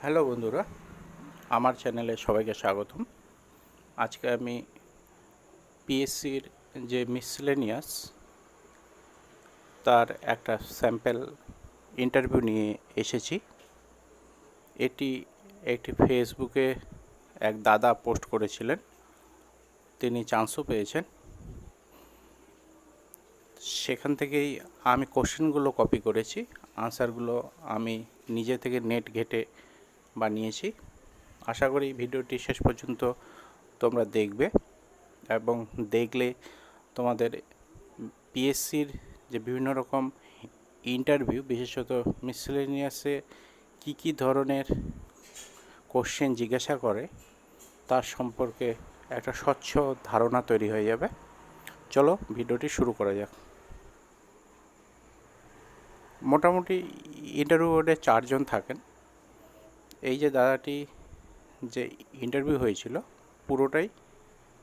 Hello বন্ধুরা, আমার চ্যানেলে সবাইকে স্বাগতম। আজকে আমি পিএসসির যে মিসলেনিয়াস তার একটা স্যাম্পল ইন্টারভিউ নিয়ে এসেছি। এটি একটি ফেসবুকে এক দাদা পোস্ট করেছিলেন, তিনি চান্সও পেয়েছেন। সেখান থেকেই আমি কোশ্চেনগুলো কপি করেছি, আনসারগুলো আমি নিজে থেকে নেট ঘেঁটে বানিয়েছি। আশা করি ভিডিওটি শেষ পর্যন্ত তোমরা দেখবে এবং দেখলে তোমাদের পিএসসির যে বিভিন্ন রকম ইন্টারভিউ, বিশেষত মিসলেনিয়াসে কি কি ধরনের কোশ্চেন জিজ্ঞাসা করে তার সম্পর্কে একটা স্বচ্ছ ধারণা তৈরি হয়ে যাবে। চলো ভিডিওটি শুরু করা যাক। মোটামুটি ইন্টারভিউ বোর্ডে 4 জন থাকেন। এই যে দাদাটি যে ইন্টারভিউ হয়েছিল পুরোটাই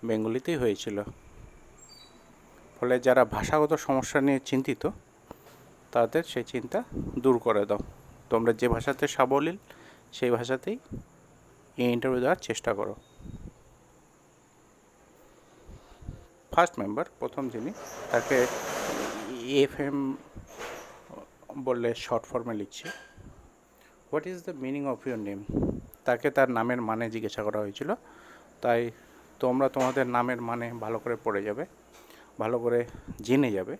বেঙ্গলিতেই হয়েছিল, ফলে যারা ভাষাগত সমস্যা নিয়ে চিন্তিত তাদের সেই চিন্তা দূর করে দাও। তোমরা যে ভাষাতে সাবলীল সেই ভাষাতেই এই ইন্টারভিউ দেওয়ার চেষ্টা করো। ফার্স্ট মেম্বার, প্রথম যিনি, তাকে এফএম বললে শর্ট ফর্মে লিখছি। What is the meaning of your name? তাকে তার নামের মানে জিজ্ঞাসা করা হয়েছিল, তাই তোমরা তোমাদের নামের মানে ভালো করে পড়ে যাবে, ভালো করে জেনে যাবে।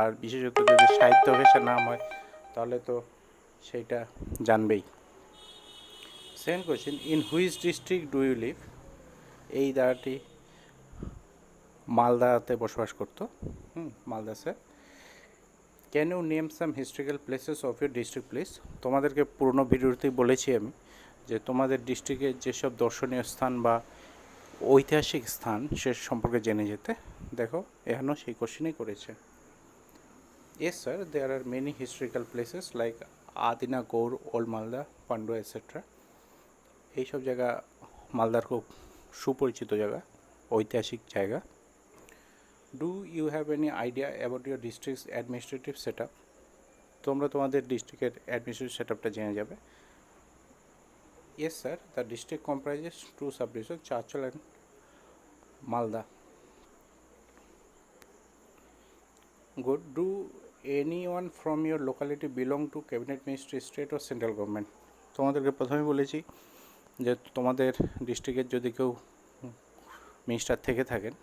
আর বিশেষত যদি সাহিত্য ভাষার নাম হয় তাহলে তো সেইটা জানবেই। Second question, in which district do you live? এই দাঁড়াটি মালদাতে বসবাস করতো। Malda sir. Can you name some historical places of your district please? তোমাদেরকে পুরনো ভিডিওতেই বলেছি আমি যে তোমাদের ডিস্ট্রিক্টের যেসব দর্শনীয় স্থান বা ঐতিহাসিক স্থান সে সম্পর্কে জেনে যেতে। দেখো এখানেও সেই কোশ্চেনই করেছে। Yes sir, there are many historical places like Adina Gaur, Old Malda, Pandu etc. এইসব জায়গা মালদার খুব সুপরিচিত জায়গা, ঐতিহাসিক জায়গা। Do you have any idea about your districts administrative set up? তোমরা তোমাদের ডিস্ট্রিক্টের অ্যাডমিনিস্ট্রেটিভ সেট আপটা জেনে যাবে। Yes sir, the district comprises 2 subdivision, Chanchal and Malda. Good. Do anyone from your locality belong to cabinet ministry, state or central government? তোমাদেরকে প্রথমে বলেছি যে তোমাদের ডিস্ট্রিক্টের যদি কেউ মিনিস্টার থেকে থাকেন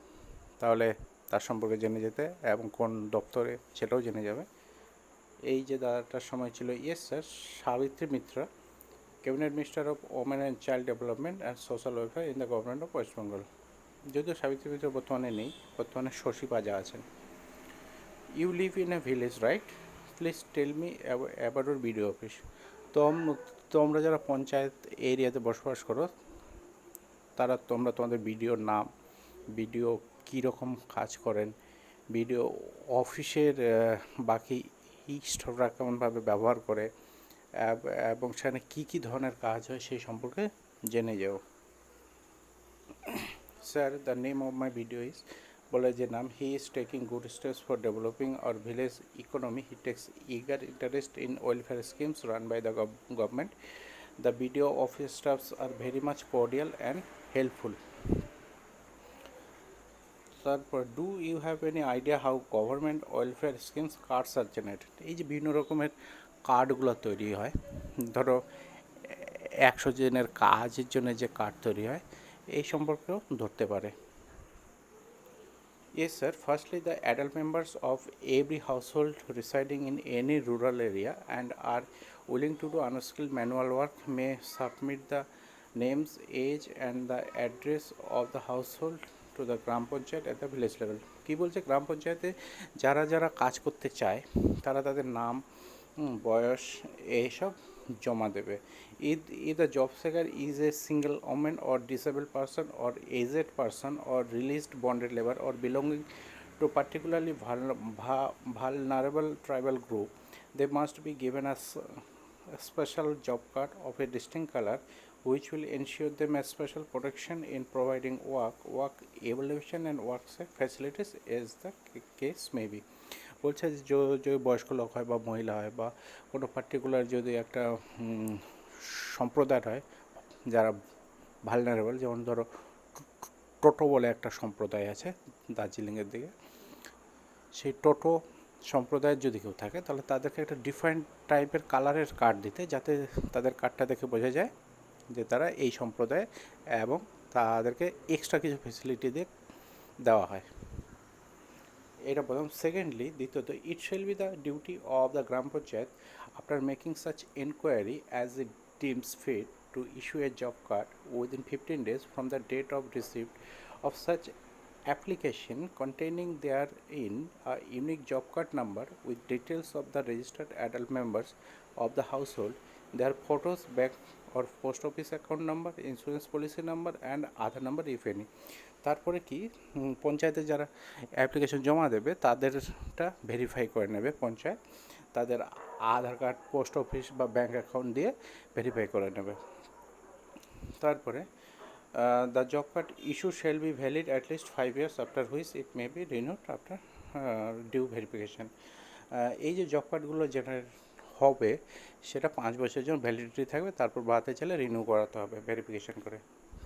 তাহলে তার সম্পর্কে জেনে যেতে এবং কোন দপ্তরে সেটাও জেনে যাবে। এই যে দাদাটার সময় ছিল, yes sir, Savitri Mitra, cabinet minister of women and child development and social welfare in the government of West Bengal. যদিও সাবিত্রী মিত্র বর্তমানে নেই, বর্তমানে শশী পাজা আছেন। You live in a village right? Please tell me about your BDO office. তোমরা যারা পঞ্চায়েত এরিয়াতে বসবাস করো তোমরা তোমাদের বিডিওর নাম, বিডিও কীরকম কাজ করেন, বিডিও অফিসের বাকি স্টাফরা কেমনভাবে ব্যবহার করে এবং সেখানে কী কী ধরনের কাজ হয় সেই সম্পর্কে জেনে যাও। Sir, the name of my video is, বলে যে নাম, he is taking good steps for developing our village economy, he takes eager interest in welfare schemes run by the government, the BDO office staffs are very much cordial and helpful. তারপর, do you have any idea how government welfare schemes cards are generated? এই যে বিভিন্ন রকমের কার্ডগুলো তৈরি হয়, ধরো 100 জনের কাজের জন্য যে কার্ড তৈরি হয় এই সম্পর্কেও ধরতে পারে। Yes sir, firstly the adult members of every household residing in any rural area and are willing to do unskilled manual work may submit the names, age and the address of the household to the gram panchayat at the village level. কী বলছে, গ্রাম পঞ্চায়েতে যারা যারা কাজ করতে চায় তারা তাদের নাম, বয়স এইসব জমা দেবে। If the job seeker is a single woman or disabled person or aged person or released bonded labor or belonging to particularly vulnerable tribal group, they must be given a special job card of a distinct color which will ensure them a special protection in providing work evaluation and work facilities as the case may be. বলছে যদি বয়স্ক লোক হয় বা মহিলা হয় বা কোনো পার্টিকুলার যদি একটা সম্প্রদায় হয় যারা ভালনারেবল, যেমন ধরো টোটো বলে একটা সম্প্রদায় আছে দার্জিলিংয়ের দিকে, সেই টোটো সম্প্রদায়ের যদি কেউ থাকে তাহলে তাদেরকে একটা ডিফারেন্ট টাইপের কালারের কার্ড দিতে, যাতে তাদের কার্ডটা দেখে বোঝা যায় যে তারা এই সম্প্রদায়, এবং তাদেরকে এক্সট্রা কিছু ফেসিলিটি দিয়ে দেওয়া হয়। এটা প্রথম। সেকেন্ডলি, দ্বিতীয়ত, it shall be the duty of the gram panchayat after making such enquiry as it deems fit to issue a job card within 15 days from the date of receipt of such application, containing therein a unique job card number with details of the registered adult members of the household, their photos, bank or post office account number, insurance policy number and other number if any. তারপরে কি, পঞ্চায়েতে যারা application জমা দেবে তাদেরটা verify করে নেবে পঞ্চায়েত, তাদের আধার কার্ড, পোস্ট অফিস বা ব্যাঙ্ক অ্যাকাউন্ট দিয়ে ভেরিফাই করে নেবে। তারপরে the job card issue shall be valid at least 5 years, after which it may be renewed after due verification. এই যে জব কার্ডগুলো জেনারেট হবে সেটা 5 বছরের জন্য ভ্যালিডিটি থাকবে, তারপর বাড়াতে চাইলে রিনিউ করাতে হবে ভেরিফিকেশান করে।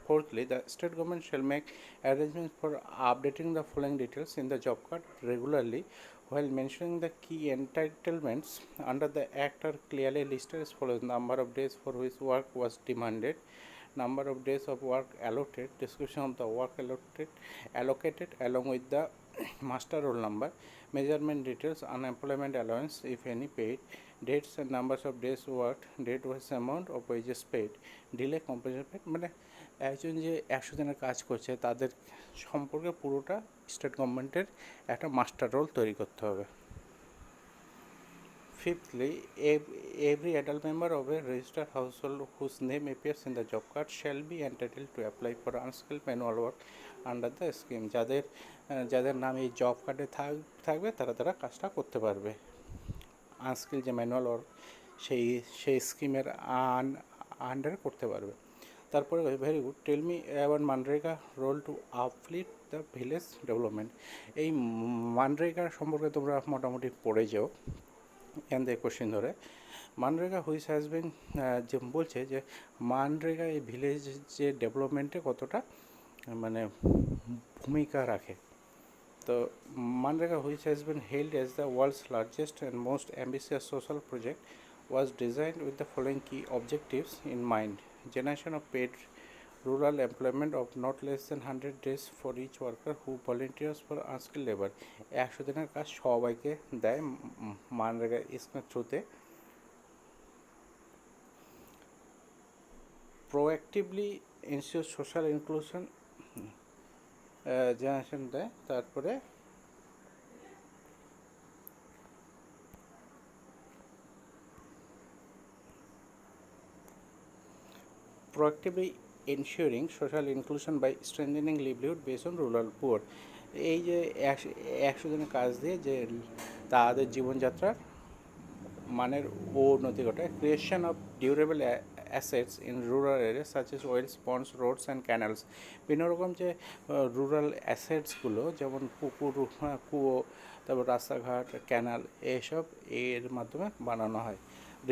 Fourthly, the state government shall make arrangements for updating the following details in the job card regularly, while mentioning the key entitlements under the Act are clearly listed as follows: number of days for which work was demanded, number of days of work allotted, description of the work allocated along with the master roll number, measurement details, unemployment allowance if any paid, dates and numbers of days worked, date was amount of wages paid, delay compensation paid। মানে একজন যে 100 দিনের কাজ করছে তাদের সম্পর্কে পুরোটা state গভর্নমেন্টের একটা মাস্টার রোল তৈরি করতে হবে। Fifthly, every adult member of a registered household whose name appears in the job card shall be entitled to apply for unskilled manual work under the scheme। যাদের নাম এই জব কার্ডে থাকবে তারা কাজটা করতে পারবে, আনস্কিল যে ম্যানুয়াল ওয়ার্ক সেই স্কিমের আন্ডারে করতে পারবে। তারপরে very good, tell me about MNREGA role to uplift the village development. এই মানরেগা সম্পর্কে তোমরা মোটামুটি পড়ে যাও এখান থেকে কোশ্চেন ধরে। মানরেগা হুইচ হ্যাজ বিন, যে বলছে যে মানরেগা এই ভিলেজ যে ডেভেলপমেন্টে কতটা মানে ভূমিকা রাখে। তো MNREGA which has been hailed as the world's largest and most ambitious social project was designed with the following key objectives in mind: generation of paid rural employment of not less than 100 days for each worker who volunteers for unskilled labor। 100 দিনের কাজ সবাইকে দেয় মানরেগা স্কিমের থ্রুতে। Proactively ensure social inclusion, generation দেয়। তারপরে proactively ensuring social inclusion by strengthening livelihood based on rural poor। এই যে 100 দিনের কাজ দিয়ে যে তাদের জীবনযাত্রার মানের উন্নতি ঘটায়। Creation of durable assets in rural area such as wells, ponds, roads and canals. বিভিন্ন রকম যে রুরাল অ্যাসেটসগুলো যেমন পুকুর, কুয়ো, তারপর রাস্তাঘাট, ক্যানাল, এসব এর মাধ্যমে বানানো হয়।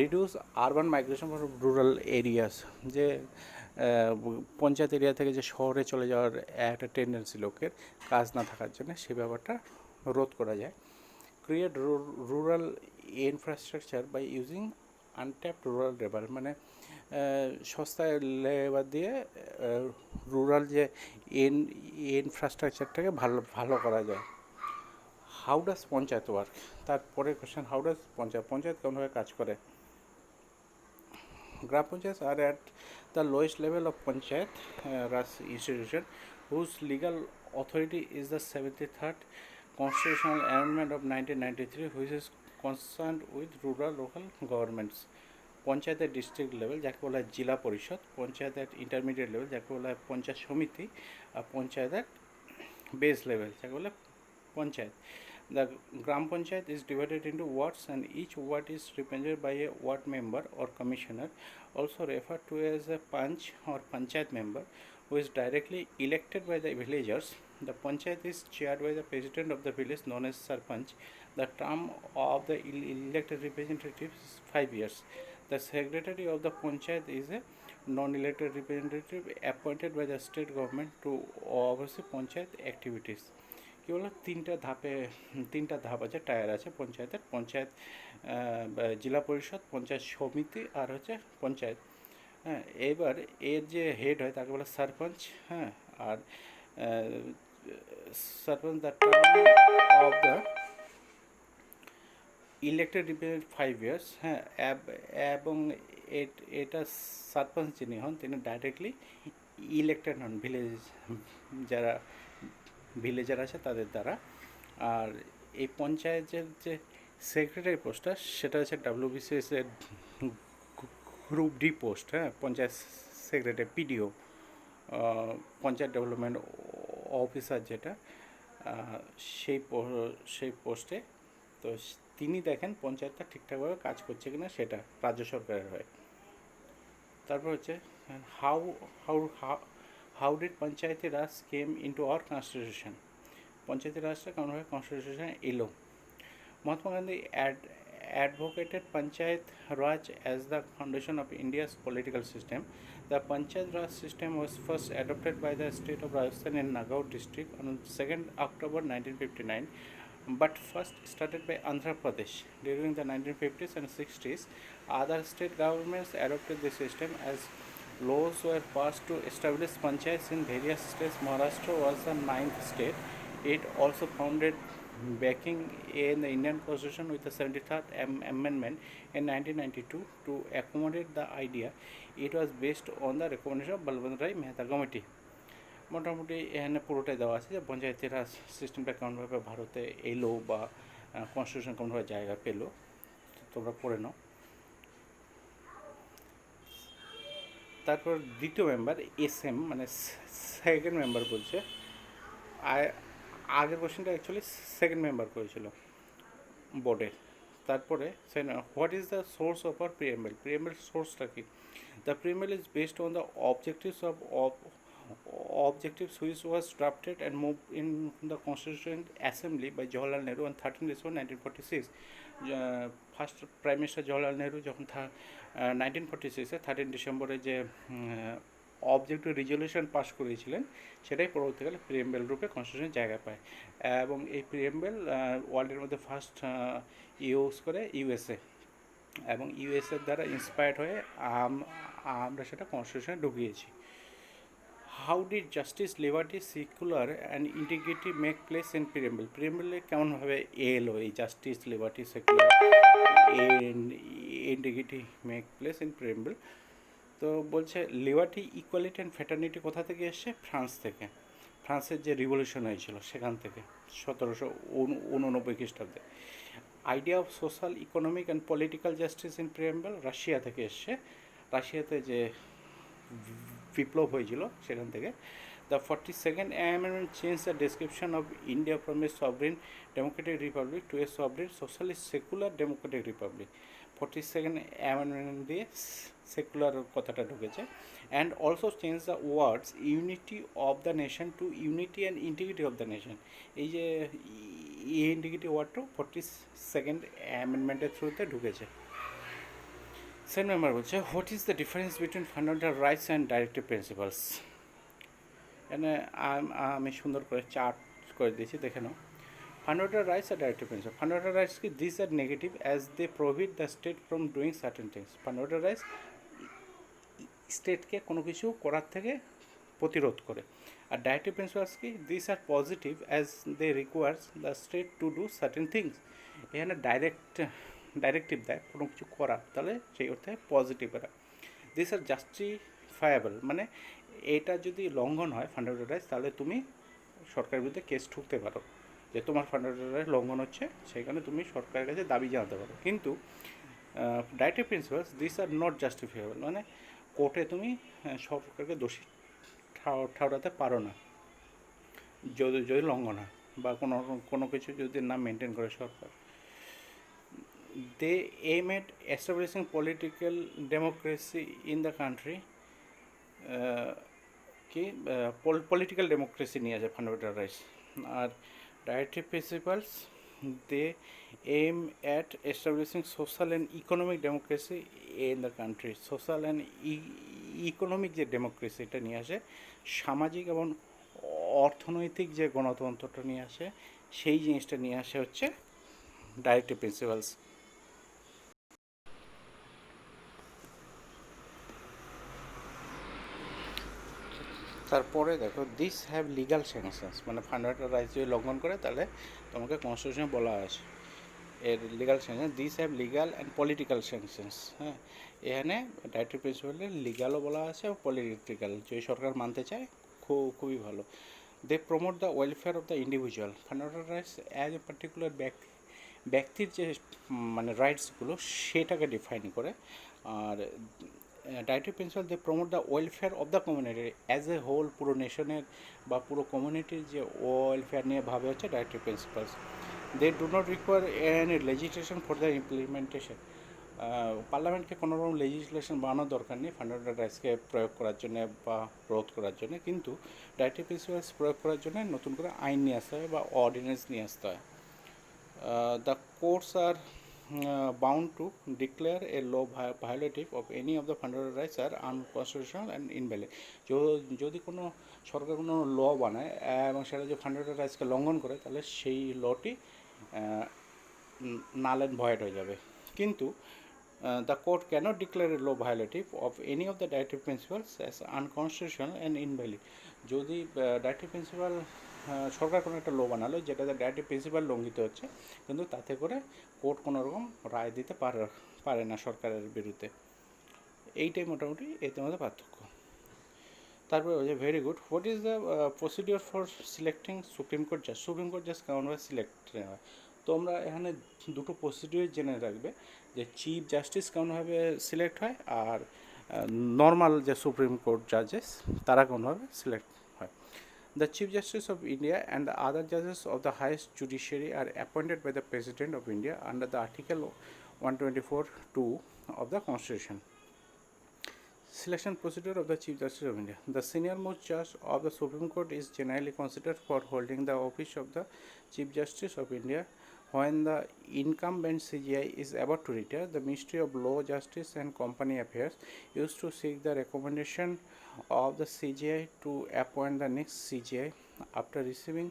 Reduce urban migration for rural areas, যে পঞ্চায়েত এরিয়া থেকে যে শহরে চলে যাওয়ার একটা টেন্ডেন্সি লোকের কাজ না থাকার জন্য সে ব্যাপারটা রোধ করা যায়। Create rural infrastructure by using untapped rural labour, মানে সস্তায় লেবার দিয়ে রুরাল যে ইনফ্রাস্ট্রাকচারটাকে ভালো করা যায়। হাউ ডাজ পঞ্চায়েত ওয়ার্ক, তারপরে কোয়েশ্চেন, হাউ ডাজ পঞ্চায়েত কেমনভাবে কাজ করে। Gram panchayat are at the lowest level of panchayat raj institution whose legal authority is the 73rd constitutional amendment of 1993 which is concerned with rural local governments। পঞ্চায়েতের ডিস্ট্রিক্ট লেভেল যাকে বলা হয় জেলা পরিষদ, পঞ্চায়েতের ইন্টারমিডিয়েট লেভেল যাকে বলা হয় পঞ্চায়েত সমিতি, আর পঞ্চায়েতের বেস লেভেল যাকে বলে panchayat. The Gram Panchayat is divided into wards and each ward is represented by a ward member or commissioner, also referred to as a Panch or Panchayat member, who is directly elected by the villagers. The Panchayat is chaired by the president of the village known as Sarpanch. The term of the elected representatives is 5 years. The secretary of the panchayat is a non-elected representative appointed by the state government to oversee panchayat activities. কি বলো তিনটা ধাপ আছে, tyre আছে পঞ্চায়েতের, পঞ্চায়েত জেলা পরিষদ, পঞ্চায়েত সমিতি আর হচ্ছে পঞ্চায়েত। হ্যাঁ, এবার এর যে হেড হয় তাকে বলে সরপঞ্চ। হ্যাঁ, আর sarpanch the term of the elected representative 5 years. হ্যাঁ, এবং এটা সরপঞ্চ যিনি হন তিনি ডাইরেক্টলি ইলেক্টেড হন যারা ভিলেজার আছে তাদের দ্বারা। আর এই পঞ্চায়েতের যে সেক্রেটারি পোস্টটা সেটা হচ্ছে ডাব্লিউবিসিএস এর গ্রুপ ডি পোস্ট। হ্যাঁ, panchayat secretary, PDO, panchayat development officer যেটা, সেই পোস্টে। তো তিনি দেখেন পঞ্চায়েতটা ঠিকঠাকভাবে কাজ করছে কিনা সেটা রাজ্য সরকারের হয়। তারপর হচ্ছে how how how did panchayati raj came into our constitution. Panchayati রাজটা কেমনভাবে কনস্টিটিউশনে এলো। Mahatma Gandhi advocated Panchayat Raj as the foundation of India's political system. The Panchayat Raj system was first adopted by the state of Rajasthan in Nagaur district on 2nd October 1959, but first started by Andhra Pradesh. During the 1950s and 60s, other state governments adopted the system as laws were passed to establish panchayats in various states. Maharashtra was the 9th state. It also founded backing in the Indian Constitution with the 73rd Amendment in 1992 to accommodate the idea. It was based on the recommendation of Balwant Rai Mehta Committee. মোটামুটি এখানে পুরোটাই দেওয়া আছে যে পঞ্চায়েতি রাজ সিস্টেমটা কেমনভাবে ভারতে এলো বা কনস্টিটিউশন কেমনভাবে জায়গা পেলো, তোমরা পড়ে নাও। তারপর দ্বিতীয় মেম্বার SM, মানে সেকেন্ড মেম্বার বলছে। আগের কোশ্চেনটা অ্যাকচুয়ালি সেকেন্ড মেম্বার করেছিল বোর্ডে। তারপরে what is the source of our preamble. Preamble সোর্সটা কি? The preamble is based on the objectives which was drafted and moved in the Constituent Assembly by Jawaharlal Nehru on 13 December 1946. First prime minister Jawaharlal Nehru যখন 1946-এ 13 ডিসেম্বরে যে objective resolution pass করেছিলেন সেটাই পরবর্তীকালে preamble রূপে কনস্টিটিউশনে জায়গা পায়। এবং এই প্রিএমবেল ওয়ার্ল্ডের মধ্যে ফার্স্ট ইউজ করে ইউএসএ, এবং ইউএসএর দ্বারা ইন্সপায়ার্ড হয়ে আমরা সেটা কনস্টিটিউশনে ঢুকিয়েছি। How did justice, liberty, secular and integrity make place in preamble. প্রিএমবেলে কেমনভাবে এলো এই justice, liberty, secular, integrity make place in preamble. তো বলছে লিবার্টি, ইকুয়ালিটি অ্যান্ড ফ্র্যাটার্নিটি কোথা থেকে এসছে? ফ্রান্স থেকে। ফ্রান্সের যে রিভলিউশন হয়েছিল সেখান থেকে 1789 খ্রিস্টাব্দে। Idea of social, economic and political justice in preamble Russia থেকে এসছে। রাশিয়াতে যে বিপ্লব হয়েছিল সেখান থেকে। The 42nd amendment change the description of India from a sovereign democratic republic to a sovereign socialist secular democratic republic. 42nd amendment দিয়ে secular কথাটা ঢুকেছে। And also change the words unity of the nation to unity and integrity of the nation. এই যে integrity ওয়ার্ডটাও 42nd অ্যামেন্ডমেন্টের থ্রুতে ঢুকেছে। Second member বলছে what is the difference between fundamental rights and directive principles. এখানে আমি সুন্দর করে চার্ট করে দিয়েছি, দেখে নাও। Fundamental rights are directive principle. Fundamental rights ki these are negative as they prohibit the state from doing certain things. Fundamental rights স্টেটকে কোনো কিছু করার থেকে প্রতিরোধ করে। আর ডাইরেক্টিভ প্রিন্সিপালস কি this are positive as they requires the state to do certain things. এখানে directive দেয় কোনো কিছু করার, তাহলে সেই অর্থে পজিটিভ এরা। দিস আর জাস্টিফায়েবল, মানে এটা যদি লঙ্ঘন হয় ফান্ডামেন্টাল রাইটস তাহলে তুমি সরকারের বিরুদ্ধে কেস ঠুকতে পারো যে তোমার ফান্ডামেন্টাল রাইটস লঙ্ঘন হচ্ছে, সেখানে তুমি সরকারের কাছে দাবি জানাতে পারো। কিন্তু directive principles this are not justifiable, মানে কোর্টে তুমি সরকারকে দোষী ঠাউরাতে পারো না যদি লঙ্ঘন হয় বা কোনো কিছু যদি না মেনটেন করে সরকার। They aim at establishing political democracy in the country, কি পলিটিক্যাল ডেমোক্রেসি নিয়ে আছে ফান্ডামেন্টাল রাইটস। আর directive principles they aim at establishing social and economic democracy in the country. Social and economic যে ডেমোক্রেসিটা নিয়ে আসে, সামাজিক এবং অর্থনৈতিক যে গণতন্ত্রটা নিয়ে আসে, সেই জিনিসটা নিয়ে আসে হচ্ছে ডাইরেক্টিভ প্রিন্সিপালস। তারপরে দেখো, দিস হ্যাভ লিগাল স্যাংশনস, মানে ফান্ডামেন্টাল রাইটস যদি লঙ্ঘন করে তাহলে তোমাকে কনস্টিটিউশনে বলা আছে এর legal sanction. This have legal and political sanctions. হ্যাঁ, এখানে ডাইরেক্টিভ প্রিন্সিপালে লিগালও বলা আছে ও পলিটিক্যাল, যদি সরকার মানতে চায় খুবই ভালো। They promote the welfare of the individual. Fundamental rights as a particular ব্যক্তির যে মানে রাইটসগুলো সেটাকে ডিফাইন করে। আর directive principle they promote the welfare of the community as a whole, পুরো নেশনের বা পুরো কমিউনিটির যে ওয়েলফেয়ার নিয়ে ভাবে হচ্ছে directive principles. They do not require any legislation for the implementation. পার্লামেন্টকে কোনো রকম লেজিসলেশন বানানোর দরকার নেই ফান্ডামেন্টাল রাইটসকে প্রয়োগ করার জন্য বা রোধ করার জন্য, কিন্তু ডাইরেক্টিভ প্রিন্সিপালস প্রয়োগ করার জন্য নতুন করে আইন নিয়ে আসতে হয় বা অর্ডিন্যান্স নিয়ে আসতে হয়। The courts are bound to declare a law violative of any of the fundamental rights are unconstitutional and invalid. যদি কোনো সরকার কোনো ল বানায় এবং সেটা যদি ফান্ডামেন্টাল রাইটসকে লঙ্ঘন করে, তাহলে সেই লটি নাল অ্যান্ড ভয়েড হয়ে যাবে। কিন্তু the court cannot declare a law violative of any of the directive principles as unconstitutional and invalid. যদি ডাইরেক্টিভ প্রিন্সিপাল, সরকার কোনো একটা ল বানালো যেটাতে ডাইরেক্টিভ প্রিন্সিপাল লঙ্ঘিত হচ্ছে, কিন্তু তাতে করে কোর্ট কোনো রকম রায় দিতে পারে না সরকারের বিরুদ্ধে। এইটাই মোটামুটি এতে মধ্যে পার্থক্য। তারপরে বলছে very good, what is the procedure for selecting supreme court জাজ? সুপ্রিম কোর্ট জাজ কেমন হয় সিলেক্ট হয়? তোমরা এখানে দুটো প্রসিডিওর জেনে রাখবে, যে চিফ জাস্টিস কেমনভাবে সিলেক্ট হয় আর নর্মাল যে সুপ্রিম কোর্ট জাজেস তারা কোনোভাবে সিলেক্ট হয়। The chief justice of India and the other জাজেস of the highest judiciary are appointed by the president of India under the article 124(2) of the Constitution. Selection procedure of the Chief Justice of India. The senior-most judge of the Supreme Court is generally considered for holding the office of the Chief Justice of India. When the incumbent CJI is about to retire, the Ministry of Law, Justice and Company Affairs used to seek the recommendation of the CJI to appoint the next CJI. After receiving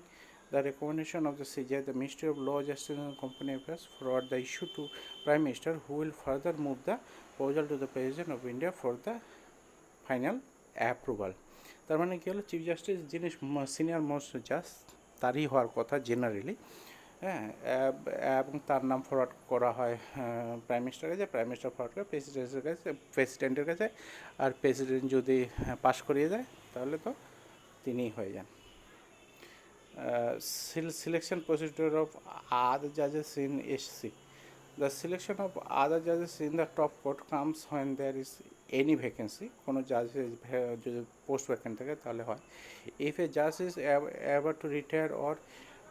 the recommendation of the CJI, the Ministry of Law, Justice and Company Affairs forward the issue to Prime Minister, who will further move the proposal to the President of India for the final approval. তার মানে কী হলো, chief justice যিনি senior most জাজ তারই হওয়ার কথা generally, হ্যাঁ, এবং তার নাম ফরওয়ার্ড করা হয় প্রাইম মিনিস্টারের কাছে, প্রাইম মিনিস্টার ফরওয়ার্ড করে প্রেসিডেন্টের কাছে, আর প্রেসিডেন্ট যদি পাশ করিয়ে দেয় তাহলে তো তিনিই হয়ে যান। সিলেকশন প্রসিডিউর অফ আদার জাজেস in SC. The selection of other judges in the top court comes when there is any vacancy. কোনো জাজের যদি পোস্ট ভ্যাকেন্ট থাকে তাহলে হয়। If a judge is ever to retire or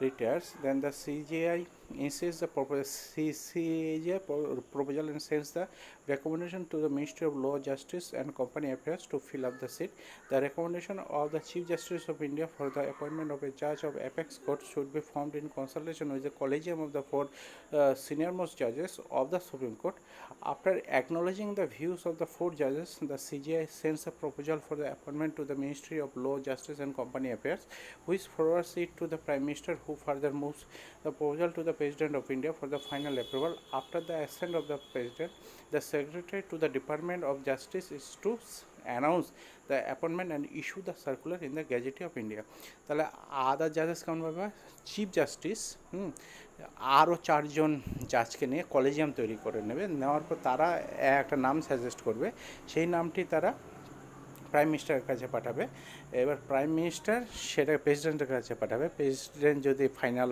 retires, then the CJI insists the CJI proposal and sends the recommendation to the Ministry of Law, Justice and Company Affairs to fill up the seat. The recommendation of the Chief Justice of India for the appointment of a judge of apex court should be formed in consultation with the collegium of the four senior-most judges of the Supreme Court. After acknowledging the views of the four judges, the CJI sends a proposal for the appointment to the Ministry of Law, Justice and Company Affairs, which forwards it to the Prime Minister, who further moves the proposal to the President of India for the final approval. After the assent of the President, the Secretary to the Department of Justice is to announce the appointment and issue the circular in the Gazette of India. তাহলে আদার জাজেস কেমন ভাবে? Chief justice আরও চারজন জাজকে নিয়ে collegium তৈরি করে নেবে, নেওয়ার পর তারা একটা নাম সাজেস্ট করবে, সেই নামটি তারা প্রাইম মিনিস্টারের কাছে পাঠাবে। এবার প্রাইম মিনিস্টার সেটা প্রেসিডেন্টের কাছে পাঠাবে, প্রেসিডেন্ট যদি ফাইনাল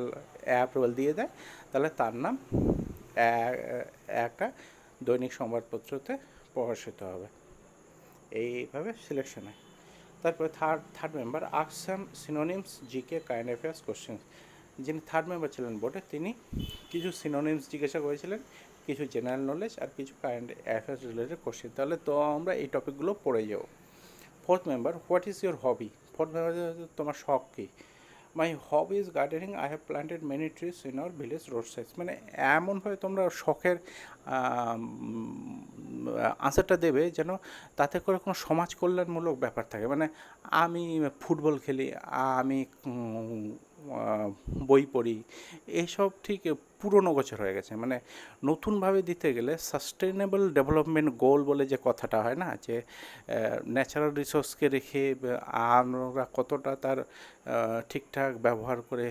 অ্যাপ্রুভাল দিয়ে দেয় তাহলে তার নাম একটা দৈনিক সংবাদপত্রতে প্রকাশিত হবে। এইভাবে সিলেকশন হয়। তারপরে থার্ড মেম্বার আস্ক সাম synonyms GK current affairs question. যিনি থার্ড মেম্বার ছিলেন বোর্ডে, তিনি কিছু সিনোনিমস জিজ্ঞাসা করেছিলেন, কিছু জেনারেল নলেজ আর কিছু কারেন্ট অ্যাফেয়ার্স রিলেটেড কোশ্চেন। তাহলে তো আমরা এই টপিকগুলো পড়ে যাব। Fourth member what is your hobby? Fourth member তোমার শখ কী? My hobby is gardening, I have planted many trees in our village road sides. মানে এমনভাবে তোমরা শখের আনসারটা দেবে যেন তাতে করে কোনো সমাজ কল্যাণমূলক ব্যাপার থাকে। মানে আমি ফুটবল খেলি, আমি বই পড়ি, এইসব ঠিক পুরনো গোছের হয়ে গেছে। মানে নতুনভাবে দিতে গেলে সাস্টেনেবল ডেভেলপমেন্ট গোল বলে যে কথাটা হয় না, যে ন্যাচারাল রিসোর্সকে রেখে আমরা কতটা তার ঠিকঠাক ব্যবহার করে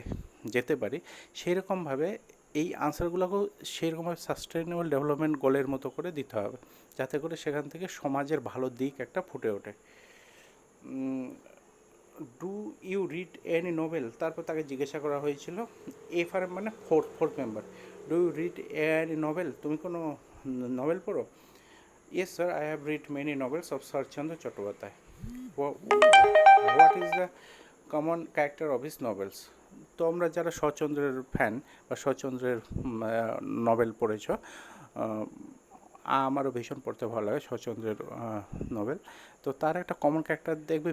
যেতে পারি, সেই রকমভাবে এই আনসারগুলোকেও সেইরকমভাবে সাস্টেনেবল ডেভেলপমেন্ট গোলের মতো করে দিতে হবে, যাতে করে সেখান থেকে সমাজের ভালো দিক একটা ফুটে ওঠে। Do you read any novel, তারপর তাকে জিজ্ঞাসা করা হয়েছিল, এফ আর মানে fourth member, do you read any novel, তুমি কোনো নোবেল পড়ো? Yes sir, I have read many novels of Saratchandra Chattopadhyay. What is the common character of his novels? তোমরা যারা শরৎচন্দ্রের ফ্যান বা শরৎচন্দ্রের নোবেল পড়েছ, আমারও ভীষণ পড়তে ভালো লাগে শরৎচন্দ্রের নোবেল। তো তার একটা কমন ক্যারেক্টার দেখবে,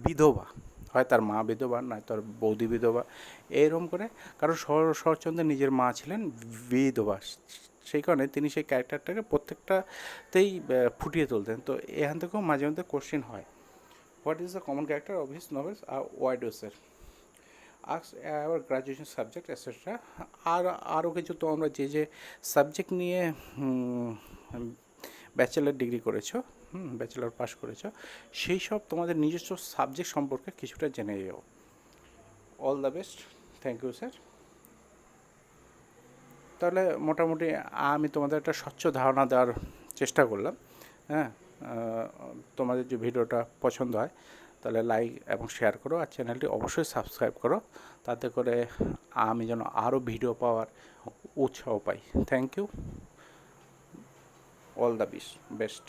বিধবা, হয় তার মা বিধবা, নয় তার বৌদি বিধবা, এরকম করে। কারণ শরৎচন্দ্রের নিজের মা ছিলেন বিধবা, সেই কারণে তিনি সেই ক্যারেক্টারটাকে প্রত্যেকটাতেই ফুটিয়ে তুলতেন। তো এখান থেকেও মাঝে মধ্যে কোশ্চেন হয়, what is the common character of his novels, why do sir, আক্স আওয়ার গ্রাজুয়েশন সাবজেক্ট এটসেট্রা। আরও কিছু, তো আমরা যে যে সাবজেক্ট নিয়ে ব্যাচেলার ডিগ্রি করেছো, ব্যাচেলার পাস করেছো, সেই সব তোমাদের নিজস্ব সাবজেক্ট সম্পর্কে কিছুটা জেনে যাও। All the best, thank you sir. তাহলে মোটামুটি আমি তোমাদের একটা স্বচ্ছ ধারণা দেওয়ার চেষ্টা করলাম। হ্যাঁ, তোমাদের যে ভিডিওটা পছন্দ হয় তাহলে লাইক এবং শেয়ার করো, আর চ্যানেলটি অবশ্যই সাবস্ক্রাইব করো, তাতে করে আমি যেন আরও ভিডিও পাওয়ার উৎসাহ পাই। Thank you, all the best.